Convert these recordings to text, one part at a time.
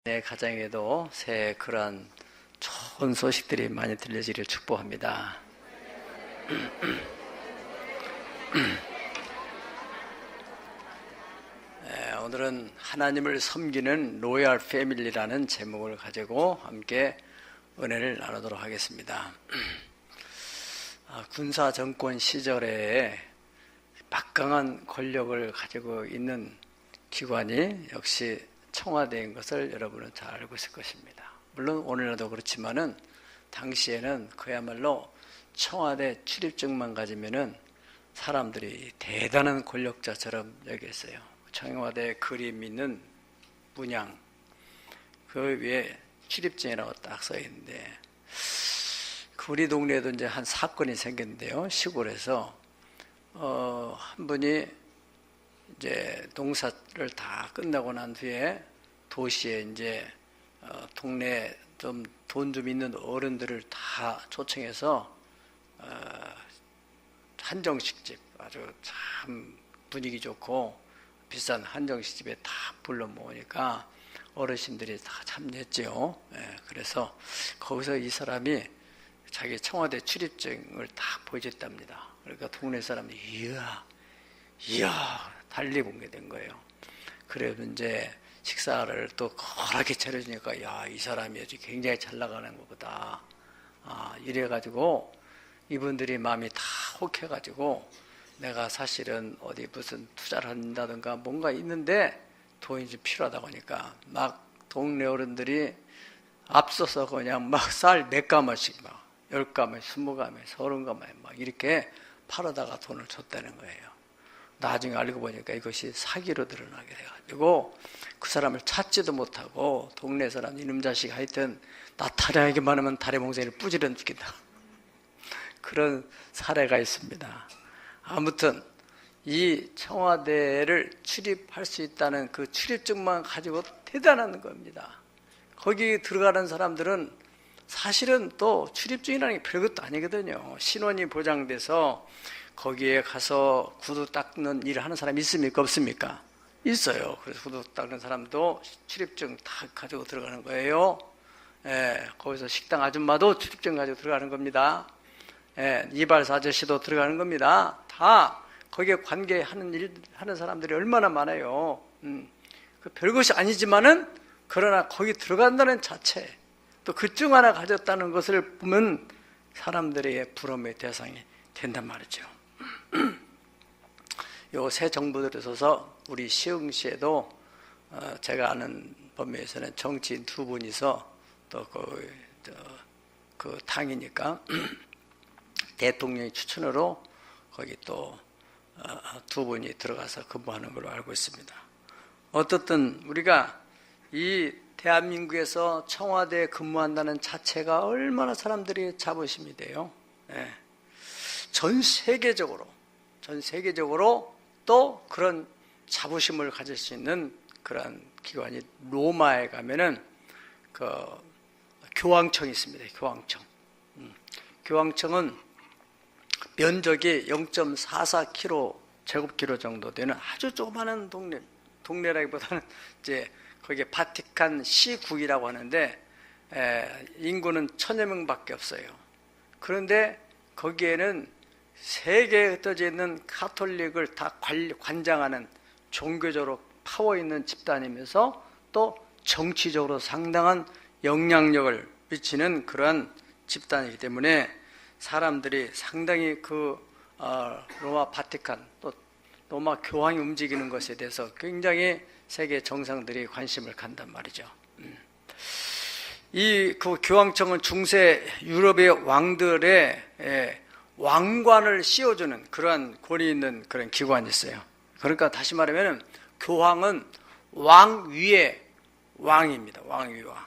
내 가정에도 새해 그러한 좋은 소식들이 많이 들려지기를 축복합니다. 오늘은 하나님을 섬기는 로얄 패밀리라는 제목을 가지고 함께 은혜를 나누도록 하겠습니다. 군사 정권 시절에 막강한 권력을 가지고 있는 기관이 역시 청와대인 것을 여러분은 잘 알고 있을 것입니다. 물론 오늘날도 그렇지만은 당시에는 그야말로 청와대 출입증만 가지면은 사람들이 대단한 권력자처럼 여겼어요. 청와대 그림 있는 문양 그 위에 출입증이라고 딱 써 있는데, 우리 동네에도 이제 한 사건이 생겼는데요. 시골에서 한 분이 이제 농사를 다 끝나고 난 뒤에 도시에 이제 동네 좀 돈 좀 있는 어른들을 다 초청해서 한정식집, 아주 참 분위기 좋고 비싼 한정식집에 다 불러 모으니까 어르신들이 다 참여했죠. 그래서 거기서 이 사람이 자기 청와대 출입증을 다 보여줬답니다. 그러니까 동네 사람들이 이야 달리 공개된 거예요. 그래서 이제 식사를 또 거하게 차려주니까 이 사람이 아주 굉장히 잘 나가는 것보다 이래가지고 이분들이 마음이 다 혹해가지고 내가 사실은 어디 무슨 투자를 한다든가 뭔가 있는데 돈이 좀 필요하다고 하니까 막 동네 어른들이 앞서서 그냥 막 쌀 몇 가마씩 막 10가마, 20가마, 30가마 막 이렇게 팔아다가 돈을 줬다는 거예요. 나중에 알고 보니까 이것이 사기로 드러나게 돼가지고 그 사람을 찾지도 못하고 동네 사람 이놈 자식 하여튼 나타나기만 하면 달의 몽둥이를 뿌지러 죽인다. 그런 사례가 있습니다. 아무튼 이 청와대를 출입할 수 있다는 그 출입증만 가지고 대단한 겁니다. 거기 들어가는 사람들은 사실은 또 출입증이라는 게 별것도 아니거든요. 신원이 보장돼서 거기에 가서 구두 닦는 일을 하는 사람이 있습니까? 없습니까? 있어요. 그래서 구두 닦는 사람도 출입증 다 가지고 들어가는 거예요. 거기서 식당 아줌마도 출입증 가지고 들어가는 겁니다. 이발사 아저씨도 들어가는 겁니다. 다 거기에 관계하는 일 하는 사람들이 얼마나 많아요. 그 별것이 아니지만은 그러나 거기 들어간다는 자체, 또 그 증 하나 가졌다는 것을 보면 사람들의 부러움의 대상이 된단 말이죠. 요 새 정부 들어서서 우리 시흥시에도 제가 아는 범위에서는 정치인 두 분이서 또 그 당이니까 대통령의 추천으로 거기 또 두 분이 들어가서 근무하는 걸로 알고 있습니다. 어떻든 우리가 이 대한민국에서 청와대에 근무한다는 자체가 얼마나 사람들이 자부심이 돼요. 전 세계적으로 또 그런 자부심을 가질 수 있는 그런 기관이 로마에 가면은 그 교황청이 있습니다. 교황청은 면적이 0.44km 제곱키로 정도 되는 아주 조그마한 동네라기보다는 이제 거기에 바티칸 시국이라고 하는데 인구는 1000여 명밖에 없어요. 그런데 거기에는 세계에 흩어져 있는 가톨릭을 다 관장하는 종교적으로 파워 있는 집단이면서 또 정치적으로 상당한 영향력을 미치는 그러한 집단이기 때문에 사람들이 상당히 그 로마 바티칸 또 로마 교황이 움직이는 것에 대해서 굉장히 세계 정상들이 관심을 갖단 말이죠. 이 그 교황청은 중세 유럽의 왕들의 왕관을 씌워주는 그러한 권위 있는 그런 기관이 있어요. 그러니까 다시 말하면 교황은 왕 위의 왕입니다. 왕 위의 왕.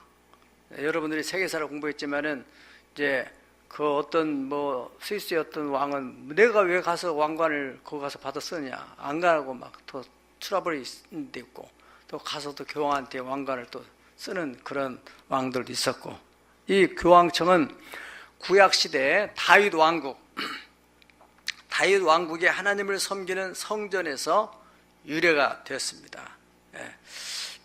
여러분들이 세계사를 공부했지만은 이제 그 어떤 스위스의 어떤 왕은 내가 왜 가서 왕관을 거기 가서 받아 쓰느냐 안 가고 막 더 트러블이 있는 데 있고, 또 가서 또 교황한테 왕관을 또 쓰는 그런 왕들도 있었고, 이 교황청은 구약시대에 다윗 왕국의 하나님을 섬기는 성전에서 유래가 되었습니다.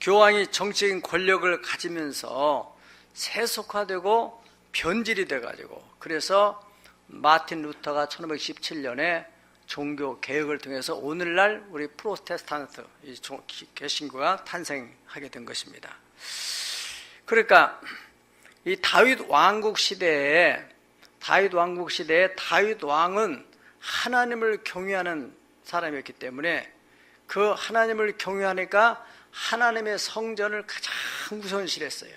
교황이 정치적인 권력을 가지면서 세속화되고 변질이 돼가지고, 그래서 마틴 루터가 1517년에 종교 개혁을 통해서 오늘날 우리 프로테스탄트 개신교가 탄생하게 된 것입니다. 그러니까 이 다윗 왕국 시대에 다윗 왕은 하나님을 경외하는 사람이었기 때문에, 그 하나님을 경외하니까 하나님의 성전을 가장 우선시했어요.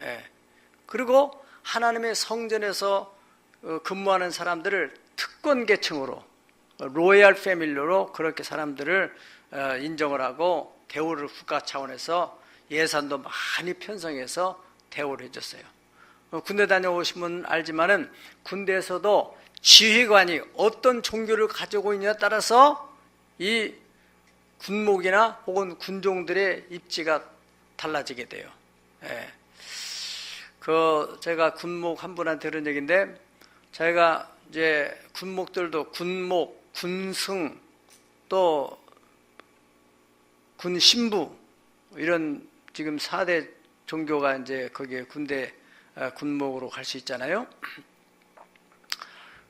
예. 그리고 하나님의 성전에서 근무하는 사람들을 특권 계층으로, 로얄 패밀리로 그렇게 사람들을 인정을 하고 대우를 국가 차원에서 예산도 많이 편성해서 대우를 해줬어요. 군대 다녀오신 분은 알지만은 군대에서도 지휘관이 어떤 종교를 가지고 있냐에 따라서 이 군목이나 혹은 군종들의 입지가 달라지게 돼요. 예. 제가 군목 한 분한테 들은 얘기인데, 제가 이제 군목들도 군목, 군승, 또 군신부, 이런 지금 4대 종교가 이제 거기에 군대 군목으로 갈 수 있잖아요.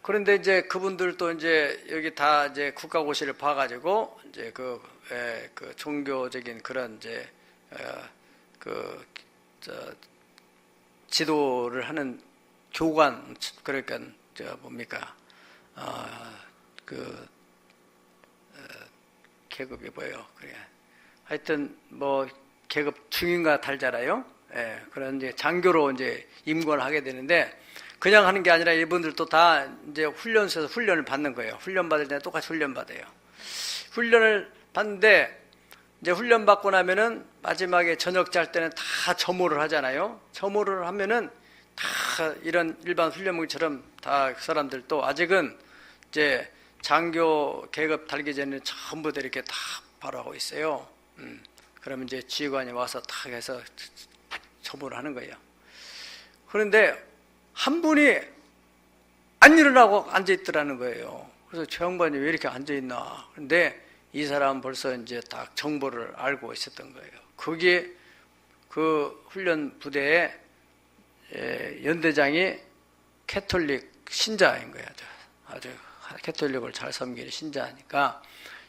그런데 이제 그분들도 이제 여기 다 이제 국가고시를 봐가지고 이제 그 종교적인 그런 이제 지도를 하는 교관, 그러니까 계급이 뭐예요? 그래. 하여튼 뭐 계급 중인가 달잖아요. 예, 그런 이제 장교로 이제 임관을 하게 되는데, 그냥 하는 게 아니라 이분들도 다 이제 훈련소에서 훈련을 받는 거예요. 훈련 받을 때 똑같이 훈련 받아요. 훈련을 받는데, 이제 훈련 받고 나면은 마지막에 저녁 잘 때는 다 점호를 하잖아요. 점호를 하면은 다 이런 일반 훈련무기처럼 다 그 사람들도 아직은 이제 장교 계급 달기 전에 전부 다 이렇게 다 바로 하고 있어요. 그러면 이제 지휘관이 와서 탁 해서 점호를 하는 거예요. 그런데 한 분이 안 일어나고 앉아있더라는 거예요. 그래서 저 양반이 왜 이렇게 앉아있나. 그런데 이 사람은 벌써 이제 딱 정보를 알고 있었던 거예요. 거기에 그 훈련 부대에 연대장이 캐톨릭 신자인 거예요. 아주 캐톨릭을 잘 섬기는 신자니까,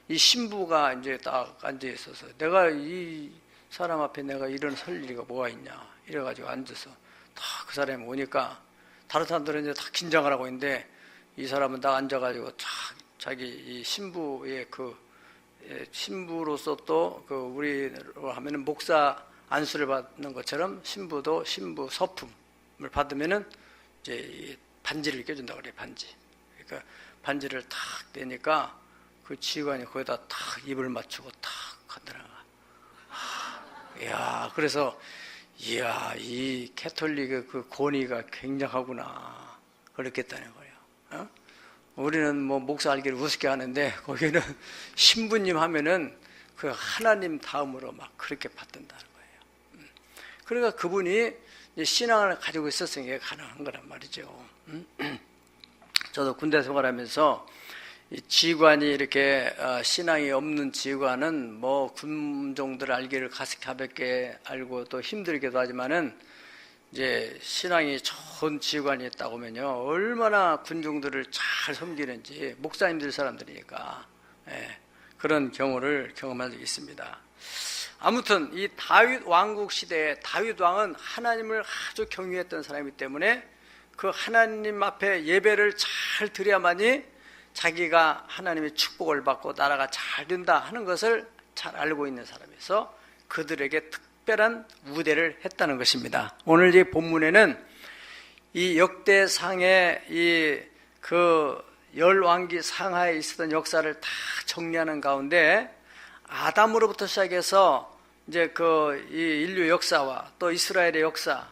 이 신부가 이제 딱 앉아 있어서, 내가 이 사람 앞에 내가 이런 설 리가 뭐가 있냐 이래가지고 앉아서 다 그 사람이 오니까 다른 사람들은 이제 다 긴장을 하고 있는데, 이 사람은 딱 앉아가지고 자기 이 신부의 신부로서 또 우리로 하면은 목사 안수를 받는 것처럼 신부도 신부 서품을 받으면은 이제 이 반지를 껴준다 그래요. 반지. 그러니까 반지를 탁 떼니까 그 지휘관이 거기다 탁 입을 맞추고 탁 하더라. 이야, 그래서 이야, 이 캐톨릭의 그 권위가 굉장하구나 그렇겠다는 거예요. 어? 우리는 뭐 목사 알기를 우습게 하는데, 거기는 신부님 하면은 그 하나님 다음으로 막 그렇게 받든다는 거예요. 그러니까 그분이 신앙을 가지고 있었으니까 가능한 거란 말이죠. 저도 군대 생활하면서 이 지휘관이 이렇게 신앙이 없는 지휘관은 뭐 군종들 알기를 가볍게 알고 또 힘들기도 하지만은, 이제 신앙이 좋은 지휘관이 있다고 하면요, 얼마나 군종들을 잘 섬기는지, 목사님들 사람들이니까, 그런 경우를 경험한 적이 있습니다. 아무튼 이 다윗 왕국 시대에 다윗 왕은 하나님을 아주 경외했던 사람이기 때문에, 그 하나님 앞에 예배를 잘 드려야만이 자기가 하나님의 축복을 받고 나라가 잘 된다 하는 것을 잘 알고 있는 사람이어서 그들에게 특별한 우대를 했다는 것입니다. 오늘 이 본문에는 이 역대상의 열왕기 상하에 있었던 역사를 다 정리하는 가운데, 아담으로부터 시작해서 이제 이 인류 역사와 또 이스라엘의 역사,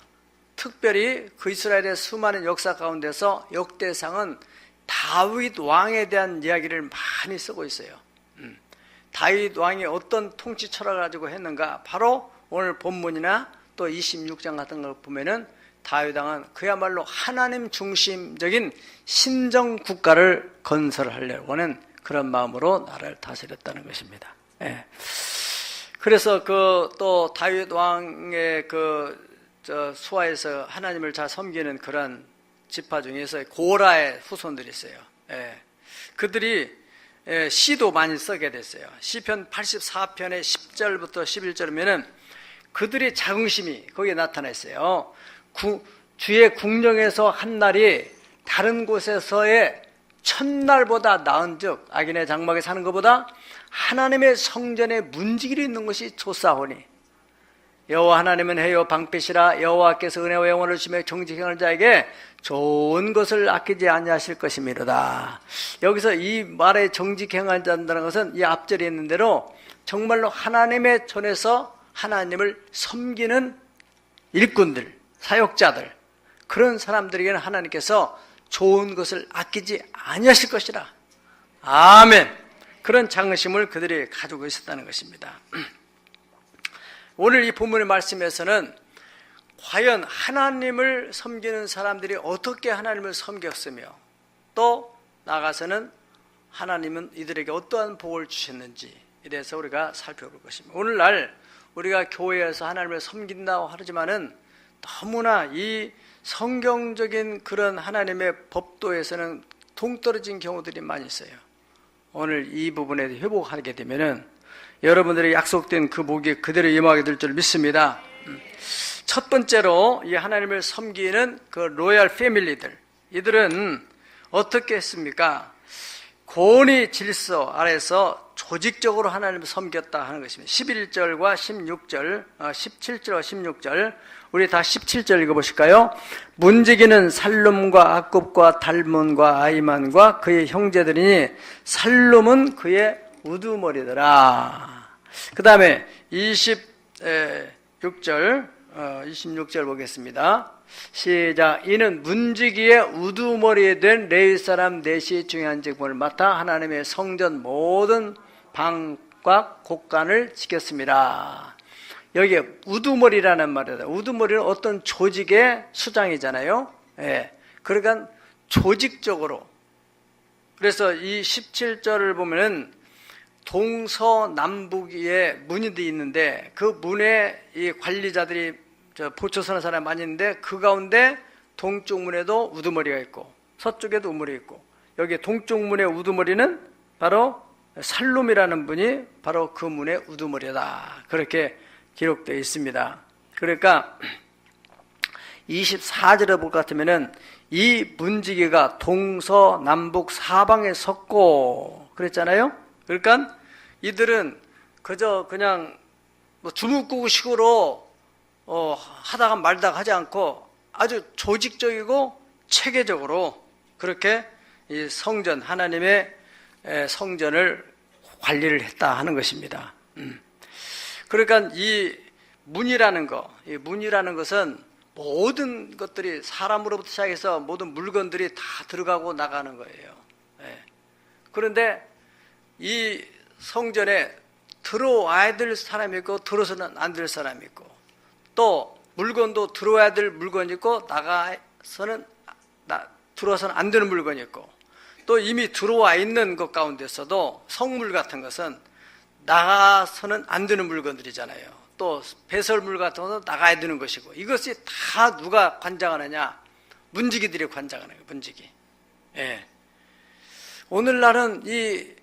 특별히 그 이스라엘의 수많은 역사 가운데서 역대상은 다윗 왕에 대한 이야기를 많이 쓰고 있어요. 다윗 왕이 어떤 통치 철학을 가지고 했는가, 바로 오늘 본문이나 또 26장 같은 걸 보면은 다윗 왕은 그야말로 하나님 중심적인 신정 국가를 건설하려고 하는 그런 마음으로 나라를 다스렸다는 것입니다. 그래서 그 또 다윗 왕의 수하에서 하나님을 잘 섬기는 그런 지파 중에서 고라의 후손들이 있어요. 예. 그들이 시도 많이 쓰게 됐어요. 시편 84편의 10절부터 11절이면은 그들의 자긍심이 거기에 나타나 있어요. 주의 궁정에서 한 날이 다른 곳에서의 첫날보다 나은즉 악인의 장막에 사는 것보다 하나님의 성전에 문지기로 있는 것이 좋사오니 여호와 하나님은 해요 방패시라 여호와께서 은혜와 영원을 주시며 정직히 행하는 자에게 좋은 것을 아끼지 아니하실 것이미로다. 여기서 이 말에 정직히 행하는 자라는 것은 이 앞절에 있는 대로 정말로 하나님의 전에서 하나님을 섬기는 일꾼들, 사역자들, 그런 사람들에게는 하나님께서 좋은 것을 아끼지 아니하실 것이라. 아멘. 그런 자긍심을 그들이 가지고 있었다는 것입니다. 오늘 이 본문의 말씀에서는 과연 하나님을 섬기는 사람들이 어떻게 하나님을 섬겼으며 또 나가서는 하나님은 이들에게 어떠한 복을 주셨는지에 대해서 우리가 살펴볼 것입니다. 오늘날 우리가 교회에서 하나님을 섬긴다고 하지만은 너무나 이 성경적인 그런 하나님의 법도에서는 동떨어진 경우들이 많이 있어요. 오늘 이 부분에 회복하게 되면은 여러분들이 약속된 그 복이 그대로 임하게 될 줄 믿습니다. 첫 번째로 이 하나님을 섬기는 그 로얄 패밀리들, 이들은 어떻게 했습니까? 권위 질서 아래서 조직적으로 하나님을 섬겼다 하는 것입니다. 11절과 16절, 17절과 16절, 우리 다 17절 읽어보실까요? 문지기는 살룸과 악굽과 달몬과 아이만과 그의 형제들이니 살룸은 그의 우두머리더라. 그 다음에 26절 보겠습니다. 시작. 이는 문지기의 우두머리에 된 레위 사람 넷이 중요한 직분을 맡아 하나님의 성전 모든 방과 곳간을 지켰습니다. 여기에 우두머리라는 말이다. 우두머리는 어떤 조직의 수장이잖아요. 예. 그러니까 조직적으로. 그래서 이 17절을 보면은 동서남북에 문이 돼 있는데 그 문에 이 관리자들이 보초 서는 사람이 많이 있는데 그 가운데 동쪽 문에도 우두머리가 있고 서쪽에도 우두머리 있고 여기 동쪽 문의 우두머리는 바로 살룸이라는 분이 바로 그 문의 우두머리다. 그렇게 기록되어 있습니다. 그러니까 24절에 볼 것 같으면은 이 문지기가 동서남북 사방에 섰고 그랬잖아요. 그러니까 이들은 그냥 뭐 주먹구구식으로 하다가 말다가 하지 않고 아주 조직적이고 체계적으로 그렇게 이 성전, 하나님의 성전을 관리를 했다 하는 것입니다. 그러니까 이 문이라는 것은 모든 것들이 사람으로부터 시작해서 모든 물건들이 다 들어가고 나가는 거예요. 그런데 이 성전에 들어와야 될 사람이 있고 들어서는 안 될 사람이 있고 또 물건도 들어와야 될 물건이 있고 들어와서는 안 되는 물건이 있고 또 이미 들어와 있는 것 가운데서도 성물 같은 것은 나가서는 안 되는 물건들이잖아요. 또 배설물 같은 것은 나가야 되는 것이고 이것이 다 누가 관장하느냐? 문지기들이 관장하는 거예요. 문지기. 예. 오늘날은 이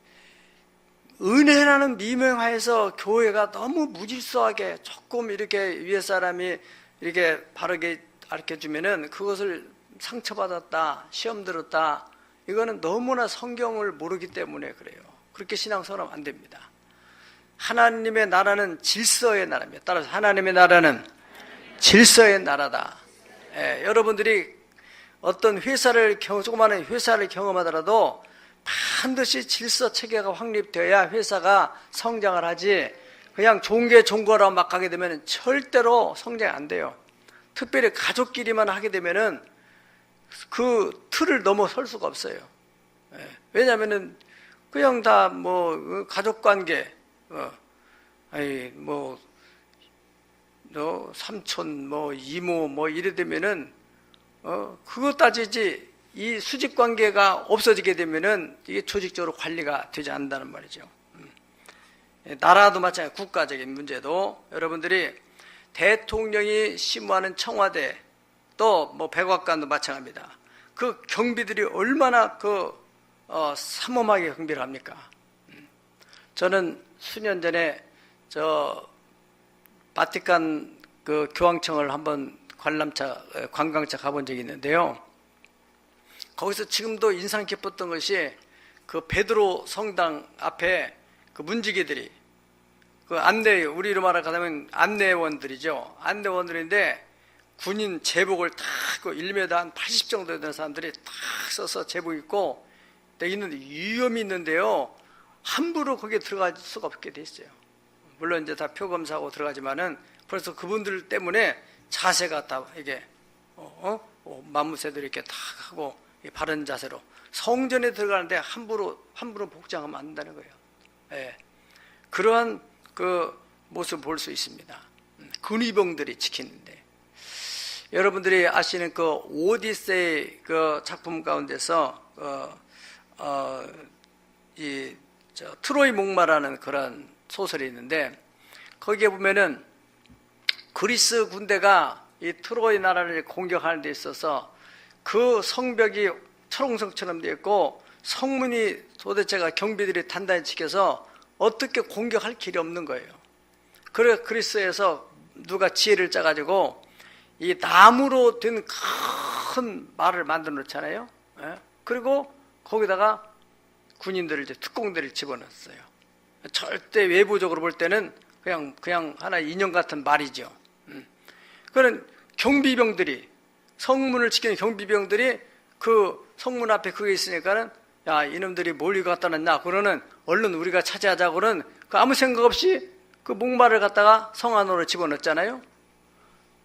은혜라는 미명하에서 교회가 너무 무질서하게 조금 이렇게 위에 사람이 이렇게 바르게 가르쳐주면은 그것을 상처받았다, 시험 들었다, 이거는 너무나 성경을 모르기 때문에 그래요. 그렇게 신앙생활하면 안 됩니다. 하나님의 나라는 질서의 나라입니다. 따라서 하나님의 나라는 질서의 나라다. 여러분들이 어떤 조그마한 회사를 경험하더라도 반드시 질서 체계가 확립되어야 회사가 성장을 하지, 그냥 좋은 게 좋은 거라고 막 하게 되면 절대로 성장이 안 돼요. 특별히 가족끼리만 하게 되면은 그 틀을 넘어설 수가 없어요. 왜냐하면은 그냥 다 뭐 가족 관계, 너 삼촌, 이모, 이래 되면은 그거 따지지. 이 수직 관계가 없어지게 되면은 이게 조직적으로 관리가 되지 않는다는 말이죠. 나라도 마찬가지, 국가적인 문제도 여러분들이 대통령이 심무하는 청와대, 또 뭐 백악관도 마찬가지입니다. 그 경비들이 얼마나 삼엄하게 경비를 합니까? 저는 수년 전에 바티칸 그 교황청을 한번 관광차 가본 적이 있는데요. 거기서 지금도 인상 깊었던 것이 그 베드로 성당 앞에 그 문지기들이 그 우리로 말하자면 안내원들이죠. 안내원들인데 군인 제복을 탁 1m 한 80 정도 되는 사람들이 탁 써서 제복 입고 있는데 위험이 있는데요. 함부로 거기에 들어갈 수가 없게 돼 있어요. 물론 이제 다 표검사하고 들어가지만은 그래서 그분들 때문에 자세가 다 이게 만무새도 이렇게 탁 하고 바른 자세로 성전에 들어가는데 함부로 복장하면 안 된다는 거예요. 예. 그러한 그 모습을 볼 수 있습니다. 근위병들이 지키는데 여러분들이 아시는 그 오디세이 그 작품 가운데서 트로이 목마라는 그런 소설이 있는데 거기에 보면은 그리스 군대가 이 트로이 나라를 공격하는 데 있어서 그 성벽이 철옹성처럼 되어 있고 성문이 도대체가 경비들이 단단히 지켜서 어떻게 공격할 길이 없는 거예요. 그래 그리스에서 누가 지혜를 짜가지고 이 나무로 된 큰 말을 만들어 놓잖아요. 예? 그리고 거기다가 군인들을 이제 특공대를 집어넣었어요. 절대 외부적으로 볼 때는 그냥 하나의 인형 같은 말이죠. 그런 경비병들이 성문을 지키는 경비병들이 그 성문 앞에 그게 있으니까는 야 이놈들이 뭘 이거 갖다 놨냐 그러는 얼른 우리가 차지하자고는 그 아무 생각 없이 그 목마를 갖다가 성 안으로 집어넣었잖아요.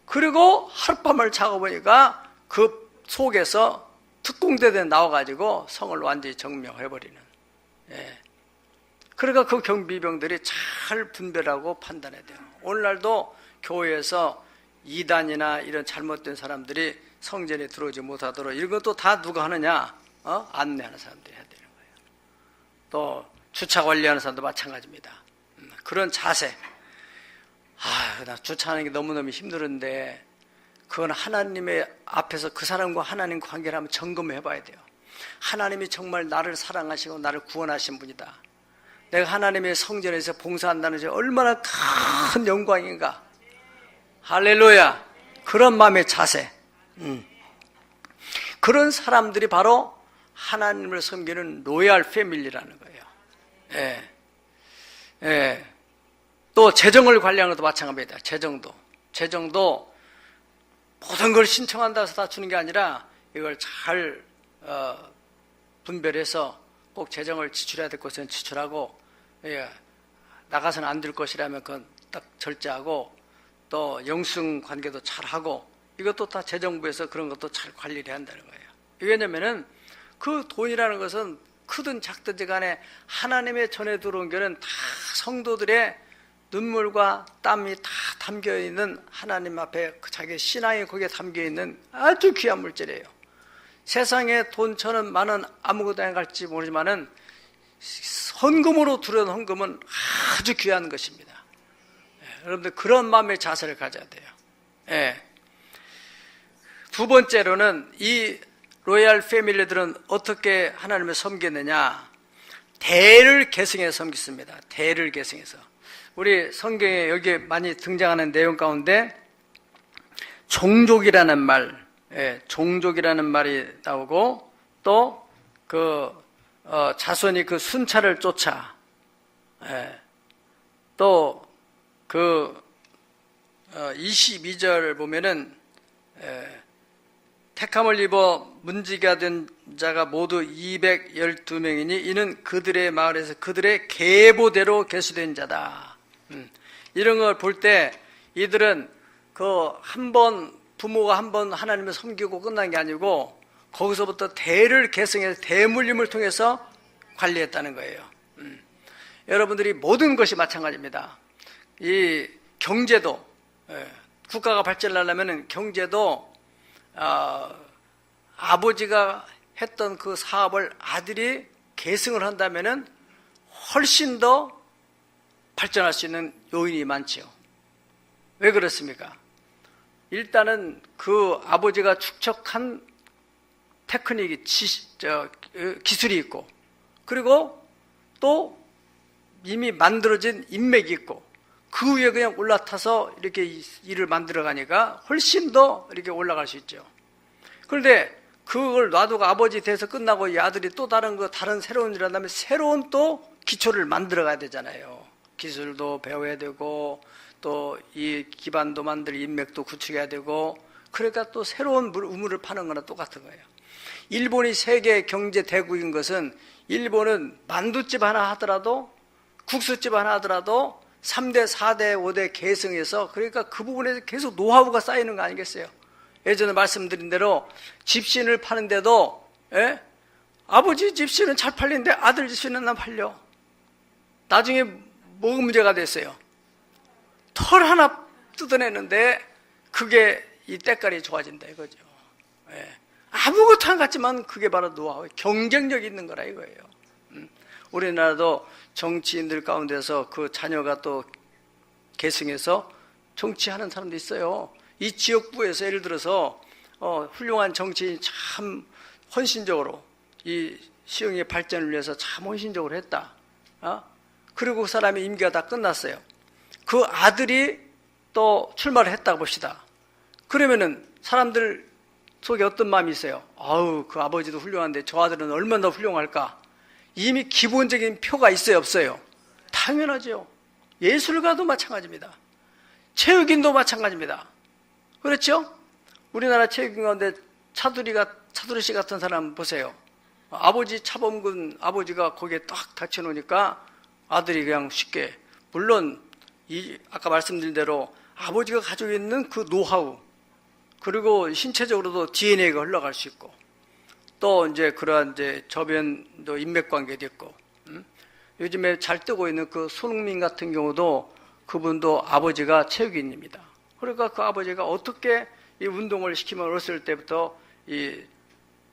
그리고 하룻밤을 자고 보니까 그 속에서 특공대대 나와가지고 성을 완전히 점령해버리는. 예. 그러니까 그 경비병들이 잘 분별하고 판단해야 돼요. 오늘날도 교회에서 이단이나 이런 잘못된 사람들이 성전에 들어오지 못하도록 이런 것도 다 누가 하느냐? 안내하는 사람들이 해야 되는 거예요. 또 주차 관리하는 사람도 마찬가지입니다. 그런 자세. 나 주차하는 게 너무너무 힘들은데 그건 하나님의 앞에서 그 사람과 하나님 관계를 한번 점검해 봐야 돼요. 하나님이 정말 나를 사랑하시고 나를 구원하신 분이다. 내가 하나님의 성전에서 봉사한다는 것이 얼마나 큰 영광인가. 할렐루야. 그런 마음의 자세. 그런 사람들이 바로 하나님을 섬기는 로얄 패밀리라는 거예요. 예. 예. 또 재정을 관리하는 것도 마찬가지입니다. 재정도 모든 걸 신청한다고 해서 다 주는 게 아니라 이걸 잘 분별해서 꼭 재정을 지출해야 될 것은 지출하고 나가서는 안 될 것이라면 그건 딱 절제하고 또 영수증 관계도 잘하고 이것도 다 재정부에서 그런 것도 잘 관리를 해야 한다는 거예요. 왜냐면은 그 돈이라는 것은 크든 작든지 간에 하나님의 전에 들어온 거는 다 성도들의 눈물과 땀이 다 담겨있는 하나님 앞에 자기의 신앙이 거기에 담겨있는 아주 귀한 물질이에요. 세상에 돈 1,000원, 10,000원 아무것도 안 갈지 모르지만은 헌금으로 들여온 헌금은 아주 귀한 것입니다. 여러분들 그런 마음의 자세를 가져야 돼요. 두 번째로는 이 로얄 패밀리들은 어떻게 하나님을 섬겼느냐? 대를 계승해서 섬겼습니다. 대를 계승해서. 우리 성경에 여기 많이 등장하는 내용 가운데 종족이라는 말, 종족이라는 말이 나오고 또 자손이 그 순찰을 쫓아 또 22절 보면은 택함을 입어 문지기가 된 자가 모두 212명이니 이는 그들의 마을에서 그들의 계보대로 계수된 자다. 이런 걸 볼 때 이들은 부모가 한 번 하나님을 섬기고 끝난 게 아니고 거기서부터 대를 계승해서 대물림을 통해서 관리했다는 거예요. 여러분들이 모든 것이 마찬가지입니다. 이 경제도 국가가 발전하려면 경제도 아버지가 했던 그 사업을 아들이 계승을 한다면은 훨씬 더 발전할 수 있는 요인이 많지요. 왜 그렇습니까? 일단은 그 아버지가 축적한 테크닉이 기술이 있고, 그리고 또 이미 만들어진 인맥이 있고, 그 위에 그냥 올라타서 이렇게 일을 만들어 가니까 훨씬 더 이렇게 올라갈 수 있죠. 그런데 그걸 놔두고 아버지 돼서 끝나고 이 아들이 또 다른 새로운 일을 한다면 새로운 또 기초를 만들어 가야 되잖아요. 기술도 배워야 되고, 또 이 기반도 만들 인맥도 구축해야 되고, 그러니까 또 새로운 우물을 파는 거나 똑같은 거예요. 일본이 세계 경제 대국인 것은, 일본은 만두집 하나 하더라도, 국수집 하나 하더라도 3대, 4대, 5대 계승해서, 그러니까 그 부분에서 계속 노하우가 쌓이는 거 아니겠어요? 예전에 말씀드린 대로 집신을 파는데도, 아버지 집신은 잘 팔리는데 아들 집신은 안 팔려. 나중에 뭐가 문제가 됐어요? 털 하나 뜯어내는데 그게 이 때깔이 좋아진다 이거죠. 아무것도 안 같지만 그게 바로 노하우, 경쟁력이 있는 거라 이거예요. 우리나라도 정치인들 가운데서 그 자녀가 또 계승해서 정치하는 사람도 있어요. 이 지역부에서 예를 들어서 훌륭한 정치인이 참 헌신적으로 이 시흥의 발전을 위해서 참 헌신적으로 했다. 그리고 그 사람의 임기가 다 끝났어요. 그 아들이 또 출마를 했다고 봅시다. 그러면은 사람들 속에 어떤 마음이 있어요? 아우, 그 아버지도 훌륭한데 저 아들은 얼마나 더 훌륭할까? 이미 기본적인 표가 있어요, 없어요? 당연하죠. 예술가도 마찬가지입니다. 체육인도 마찬가지입니다. 그렇죠? 우리나라 체육인 가운데 차두리 씨 같은 사람 보세요. 아버지 차범근 아버지가 거기에 딱 닥쳐놓으니까 아들이 그냥 쉽게, 물론 아까 말씀드린 대로 아버지가 가지고 있는 그 노하우, 그리고 신체적으로도 DNA가 흘러갈 수 있고, 또 이제 그러한 이제 저변도 인맥관계도 있고, 요즘에 잘 뜨고 있는 그 손흥민 같은 경우도 그분도 아버지가 체육인입니다. 그러니까 그 아버지가 어떻게 이 운동을 시키면 어렸을 때부터 이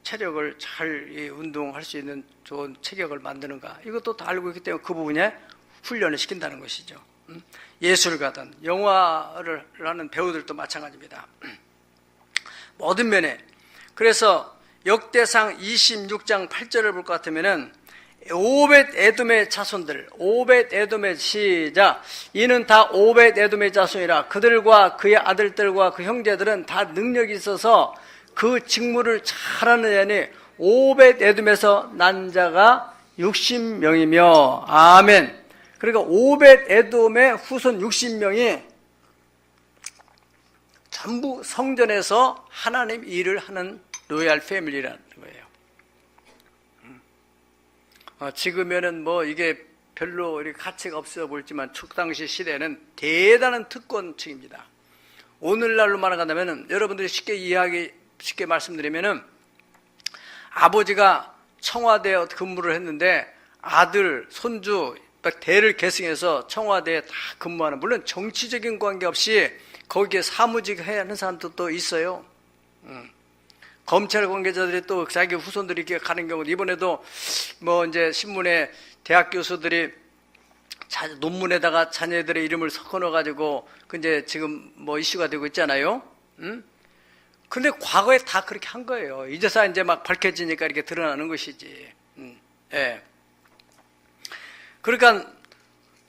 체력을 잘 이 운동할 수 있는 좋은 체격을 만드는가, 이것도 다 알고 있기 때문에 그 부분에 훈련을 시킨다는 것이죠. 예술가든 영화를 하는 배우들도 마찬가지입니다. 모든 면에. 그래서 역대상 26장 8절을 볼 것 같으면은 오벳 에돔의 자손들, 오벳 에돔의 시작. 이는 다 오벳 에돔의 자손이라. 그들과 그의 아들들과 그 형제들은 다 능력이 있어서 그 직무를 잘하는 자니 오벳 에돔에서 난 자가 60명이며. 아멘. 그러니까 오벳 에돔의 후손 60명이 전부 성전에서 하나님 일을 하는 로얄 패밀리라는 거예요. 지금에는 뭐 이게 별로 가치가 없어 보이지만 그 당시 시대는 대단한 특권층입니다. 오늘날로 말하자면 여러분들이 쉽게 말씀드리면은 아버지가 청와대에 근무를 했는데 아들, 손주 대를 계승해서 청와대에 다 근무하는, 물론 정치적인 관계없이 거기에 사무직 해야 하는 사람도 또 있어요. 검찰 관계자들이 또 자기 후손들이 이렇게 가는 경우도, 이번에도 뭐 이제 신문에 대학 교수들이 논문에다가 자녀들의 이름을 섞어 넣어가지고 이제 지금 뭐 이슈가 되고 있잖아요. 근데 과거에 다 그렇게 한 거예요. 이제서 이제 막 밝혀지니까 이렇게 드러나는 것이지. 예. 그러니까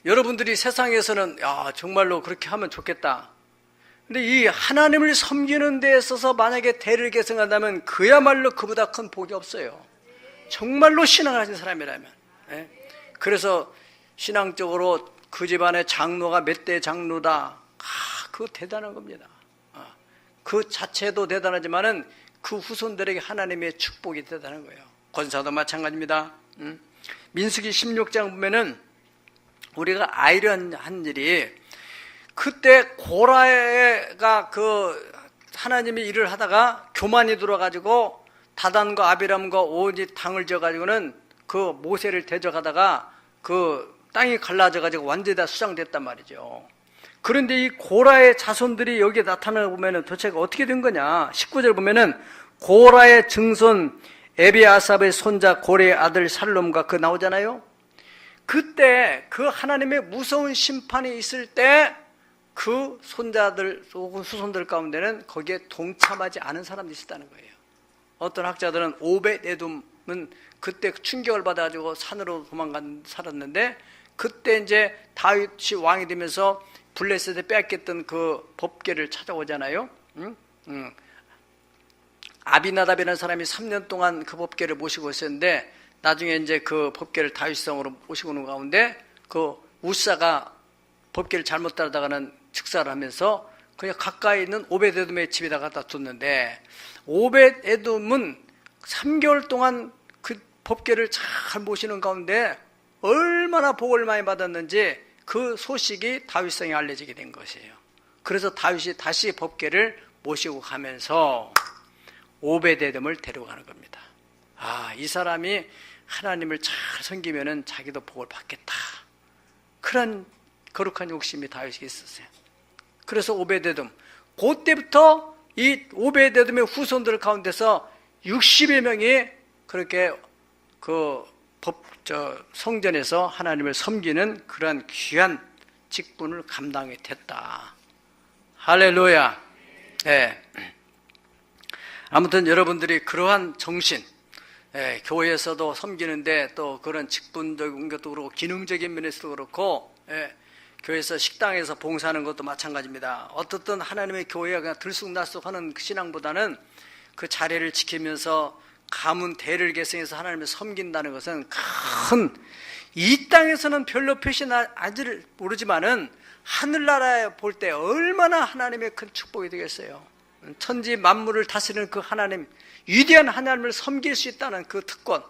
여러분들이 세상에서는 야, 정말로 그렇게 하면 좋겠다. 근데 이 하나님을 섬기는 데 있어서 만약에 대를 계승한다면 그야말로 그보다 큰 복이 없어요. 정말로 신앙을 가진 사람이라면. 예? 그래서 신앙적으로 그 집안의 장로가 몇 대 장로다. 그거 대단한 겁니다. 그 자체도 대단하지만은 그 후손들에게 하나님의 축복이 대단한 거예요. 권사도 마찬가지입니다. 민수기 16장 보면은 우리가 아이러니한 일이, 그때 고라가 그 하나님이 일을 하다가 교만이 들어가지고 다단과 아비람과 온이 당을 지어가지고는 그 모세를 대적하다가 그 땅이 갈라져가지고 완전히 다 수장됐단 말이죠. 그런데 이 고라의 자손들이 여기에 나타나 보면은 도대체 어떻게 된 거냐? 19절 보면은 고라의 증손 에비아삽의 손자 고레의 아들 살롬과 그 나오잖아요. 그때 그 하나님의 무서운 심판이 있을 때 그 손자들 혹은 후손들 가운데는 거기에 동참하지 않은 사람들이 있었다는 거예요. 어떤 학자들은 오벳에돔은 그때 충격을 받아가지고 산으로 살았는데, 그때 이제 다윗이 왕이 되면서 블레셋에 빼앗겼던 그 법궤를 찾아오잖아요. 아비나답이라는 사람이 3년 동안 그 법궤를 모시고 있었는데, 나중에 이제 그 법궤를 다윗성으로 모시고 오는 가운데 그 우사가 법궤를 잘못 따르다가는 즉사를 하면서 그냥 가까이 있는 오벳에돔의 집에다 갖다 뒀는데, 오벳에돔은 3개월 동안 그 법궤를 잘 모시는 가운데 얼마나 복을 많이 받았는지 그 소식이 다윗성에 알려지게 된 것이에요. 그래서 다윗이 다시 법궤를 모시고 가면서 오벳에돔을 데려가는 겁니다. 이 사람이 하나님을 잘 섬기면은 자기도 복을 받겠다. 그런 거룩한 욕심이 다윗에게 있었어요. 그래서 오벳에돔, 그때부터 이 오벳에돔의 후손들 가운데서 60여 명이 그렇게 그 성전에서 하나님을 섬기는 그런 귀한 직분을 감당이 됐다. 할렐루야. 네. 아무튼 여러분들이 그러한 정신, 교회에서도 섬기는데 또 그런 직분적인 것도 그렇고 기능적인 면에서도 그렇고, 교회에서 식당에서 봉사하는 것도 마찬가지입니다. 어떻든 하나님의 교회가 그냥 들쑥날쑥하는 그 신앙보다는 그 자리를 지키면서 가문 대를 계승해서 하나님을 섬긴다는 것은 이 땅에서는 별로 표시나지를 모르지만은 하늘나라에 볼 때 얼마나 하나님의 큰 축복이 되겠어요. 천지 만물을 다스리는 그 하나님, 위대한 하나님을 섬길 수 있다는 그 특권,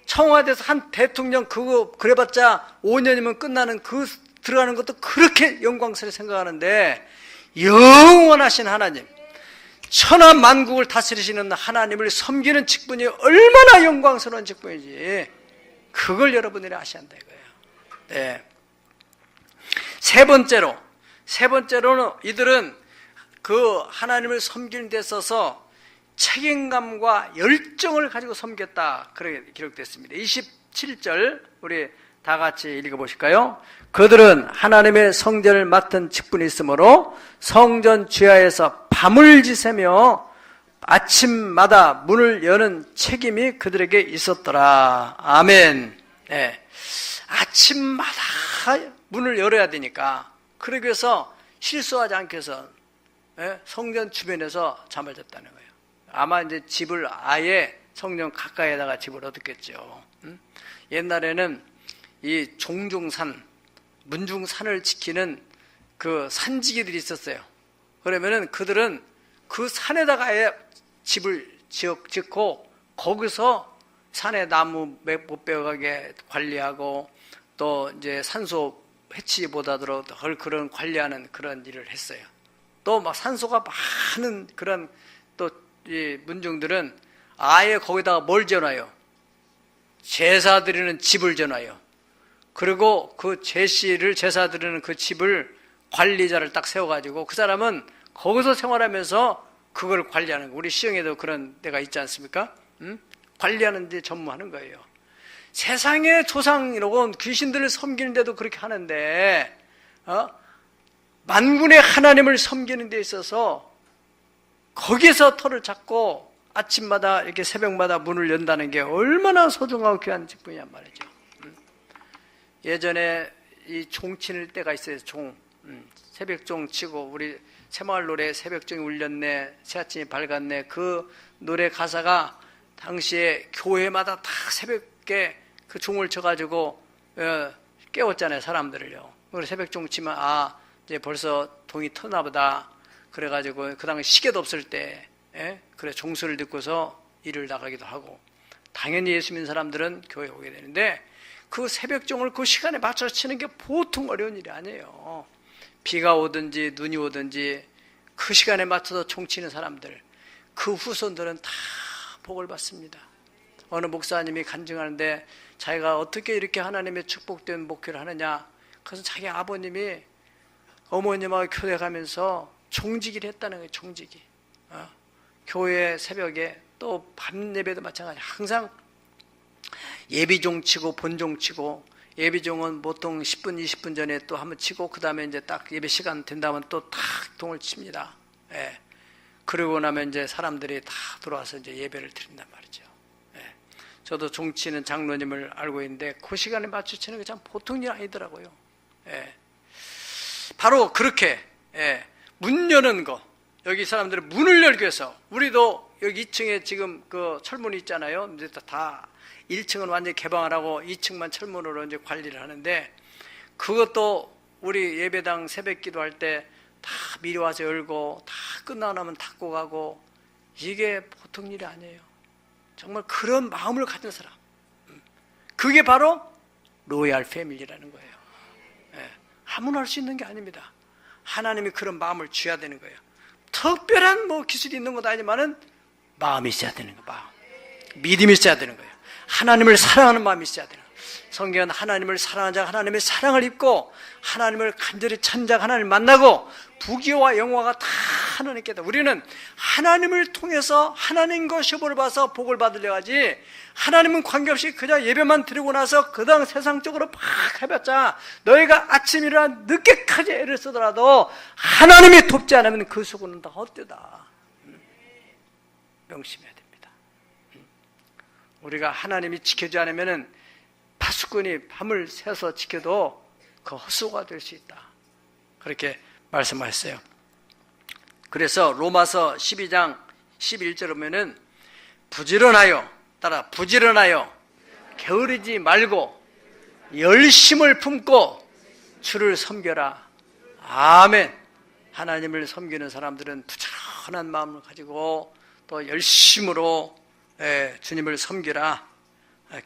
청와대에서 한 대통령 그거 그래봤자 5년이면 끝나는 그 들어가는 것도 그렇게 영광스럽게 생각하는데, 영원하신 하나님, 천하 만국을 다스리시는 하나님을 섬기는 직분이 얼마나 영광스러운 직분이지, 그걸 여러분들이 아셔야 한다 이거예요. 네. 세 번째로는 이들은 그 하나님을 섬기는 데 있어서 책임감과 열정을 가지고 섬겼다, 그렇게 기록됐습니다. 27절 우리 다 같이 읽어보실까요? 그들은 하나님의 성전을 맡은 직분이 있으므로 성전 지하에서 밤을 지새며 아침마다 문을 여는 책임이 그들에게 있었더라. 아멘. 네. 아침마다 문을 열어야 되니까, 그러기 위해서 실수하지 않게 해서 성전 주변에서 잠을 잤다는 거예요. 아마 이제 집을 아예 성전 가까이에다가 집을 얻었겠죠. 옛날에는 이 종중산, 문중산을 지키는 그 산지기들이 있었어요. 그러면은 그들은 그 산에다가 아예 집을 짓고 거기서 산에 나무 못 베어가게 관리하고, 또 이제 산소 해치보다도 덜 그런 관리하는 그런 일을 했어요. 또 막 산소가 많은 그런 또 이 문중들은 아예 거기다가 뭘 지어놔요? 제사 드리는 집을 지어놔요. 그리고 그 제사 드리는 그 집을 관리자를 딱 세워가지고 그 사람은 거기서 생활하면서 그걸 관리하는 거. 우리 시흥에도 그런 데가 있지 않습니까? 관리하는 데 전무하는 거예요. 세상의 조상이라고 귀신들을 섬기는데도 그렇게 하는데, 만군의 하나님을 섬기는 데 있어서 거기에서 터를 잡고 아침마다 이렇게 새벽마다 문을 연다는 게 얼마나 소중하고 귀한 직분이란 말이죠. 예전에 이 종 치는 때가 있어요. 새벽종 치고, 우리 새마을 노래 새벽종이 울렸네, 새아침이 밝았네, 그 노래 가사가 당시에 교회마다 다 새벽에 그 종을 쳐가지고 깨웠잖아요, 사람들을요. 그래서 새벽종 치면 이제 벌써 동이 터나 보다. 그래가지고 그 당시 시계도 없을 때 그래 종소리를 듣고서 일을 나가기도 하고, 당연히 예수 믿는 사람들은 교회에 오게 되는데, 그 새벽종을 그 시간에 맞춰서 치는 게 보통 어려운 일이 아니에요. 비가 오든지 눈이 오든지 그 시간에 맞춰서 총 치는 사람들, 그 후손들은 다 복을 받습니다. 어느 목사님이 간증하는데 자기가 어떻게 이렇게 하나님의 축복된 목회를 하느냐, 그래서 자기 아버님이 어머님하고 교회 가면서 종지기를 했다는 거예요. 종지기. 교회 새벽에 또 밤 예배도 마찬가지. 항상 예비종 치고 본종 치고 예배 종은 보통 10분, 20분 전에 또 한번 치고, 그 다음에 이제 딱 예배 시간 된다면 또 탁 동을 칩니다. 예. 그러고 나면 이제 사람들이 다 들어와서 이제 예배를 드린단 말이죠. 예. 저도 종치는 장로님을 알고 있는데, 그 시간에 맞춰 치는 게 참 보통 일 아니더라고요. 예. 바로 그렇게, 예. 문 여는 거. 여기 사람들이 문을 열기 위해서, 우리도 여기 2층에 지금 그 철문이 있잖아요. 이제 다 1층은 완전히 개방을 하고 2층만 철문으로 이제 관리를 하는데, 그것도 우리 예배당 새벽 기도할 때 다 미리 와서 열고, 다 끝나고 나면 닫고 가고, 이게 보통 일이 아니에요. 정말 그런 마음을 가진 사람. 그게 바로 로얄 패밀리라는 거예요. 예. 아무나 할 수 있는 게 아닙니다. 하나님이 그런 마음을 줘야 되는 거예요. 특별한 뭐 기술이 있는 것도 아니지만은 마음이 있어야 되는 거예요. 마음. 믿음이 있어야 되는 거예요. 하나님을 사랑하는 마음이 있어야 되는 거예요. 성경은 하나님을 사랑하는 자가 하나님의 사랑을 입고, 하나님을 간절히 찾는 자가 하나님을 만나고, 부귀와 영화가 다 하나님께다. 우리는 하나님을 통해서 하나님과 시험을 봐서 복을 받으려 하지, 하나님은 관계없이 그냥 예배만 드리고 나서 그다음 세상적으로 막 해봤자, 너희가 아침 일어나 늦게까지 애를 쓰더라도 하나님이 돕지 않으면 그 수고는 다 헛되다. 명심해야 됩니다. 우리가 하나님이 지켜주지 않으면 파수꾼이 밤을 새서 지켜도 그 헛수고가 될 수 있다. 그렇게 말씀하셨어요. 그래서 로마서 12장 11절 보면은 부지런하여, 따라 부지런하여 게으르지 말고 열심을 품고 주를 섬겨라. 아멘. 하나님을 섬기는 사람들은 부지런한 마음을 가지고 또 열심으로 주님을 섬기라.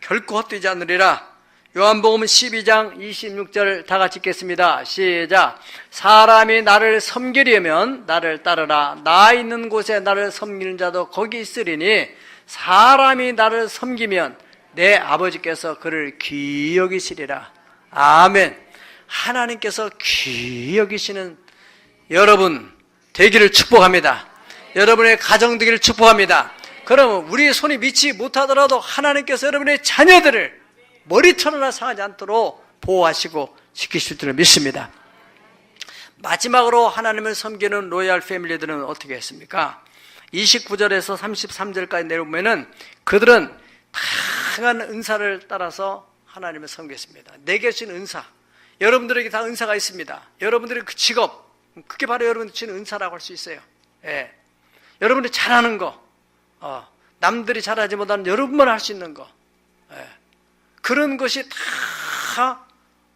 결코 헛되지 않으리라. 요한복음 12장 26절 다 같이 읽겠습니다. 시작. 사람이 나를 섬기려면 나를 따르라. 나 있는 곳에 나를 섬기는 자도 거기 있으리니, 사람이 나를 섬기면 내 아버지께서 그를 귀히 여기시리라. 아멘. 하나님께서 귀히 여기시는 여러분 되기를 축복합니다. 여러분의 가정 되기를 축복합니다. 그러면 우리 손이 미치 못하더라도 하나님께서 여러분의 자녀들을 머리털 상하지 않도록 보호하시고 지키실 줄을 믿습니다. 마지막으로 하나님을 섬기는 로얄 패밀리들은 어떻게 했습니까? 29절에서 33절까지 내려보면은 그들은 다양한 은사를 따라서 하나님을 섬겼습니다. 내게 주신 은사, 여러분들에게 다 은사가 있습니다. 여러분들의 그 직업, 그게 바로 여러분들 주신 은사라고 할 수 있어요. 예. 여러분들이 잘하는 거, 남들이 잘하지 못하는 여러분만 할 수 있는 거, 그런 것이 다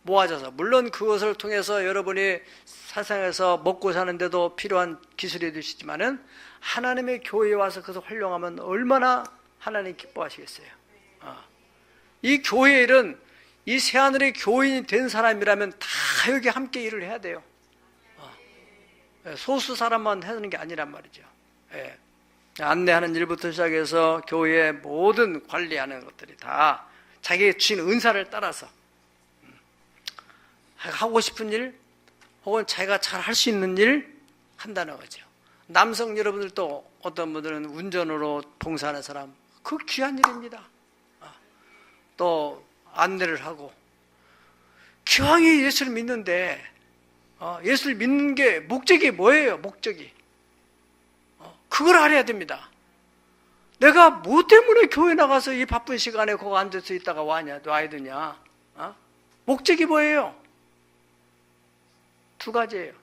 모아져서, 물론 그것을 통해서 여러분이 세상에서 먹고 사는데도 필요한 기술이 되시지만은, 하나님의 교회에 와서 그것을 활용하면 얼마나 하나님 기뻐하시겠어요. 이 교회 일은, 이 새하늘의 교인이 된 사람이라면 다 여기 함께 일을 해야 돼요. 소수 사람만 하는 게 아니란 말이죠. 안내하는 일부터 시작해서 교회의 모든 관리하는 것들이 다 자기의 주신 은사를 따라서 하고 싶은 일, 혹은 자기가 잘 할 수 있는 일 한다는 거죠. 남성 여러분들도 어떤 분들은 운전으로 봉사하는 사람, 그 귀한 일입니다. 또 안내를 하고, 기왕에 예수를 믿는데, 예수를 믿는 게 목적이 뭐예요? 목적이 그걸 알아야 됩니다. 내가 뭐 때문에 교회 나가서 이 바쁜 시간에 거기 앉아서 있다가 와야 되냐? 목적이 뭐예요? 두 가지예요.